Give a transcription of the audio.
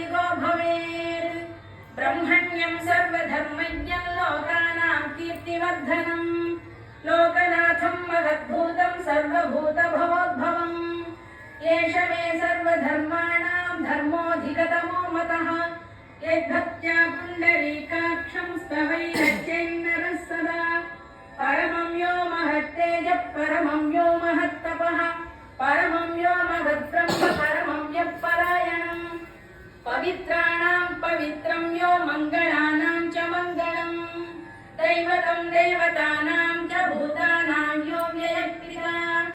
सात्विको भवेत् ब्रह्मण्यं सर्वधर्मज्ञं लोकानां कीर्तिवर्धनम् लोकनाथं महद्भूतं सर्वभूतभवोद्भवम् एष मे सर्वधर्माणां धर्मोऽधिगतमो मतः यद्भक्त्या पुण्डरीकाक्षं स्तवैरच्चैर्नरः सदा परमं यो महत्तेजः परमं यो महत्तपः परमं यो महद्ब्रह्म परमं यः परायणम् पवित्राणां पवित्रं यो मङ्गलानां च मङ्गलम् दैवतं देवतानां च भूतानां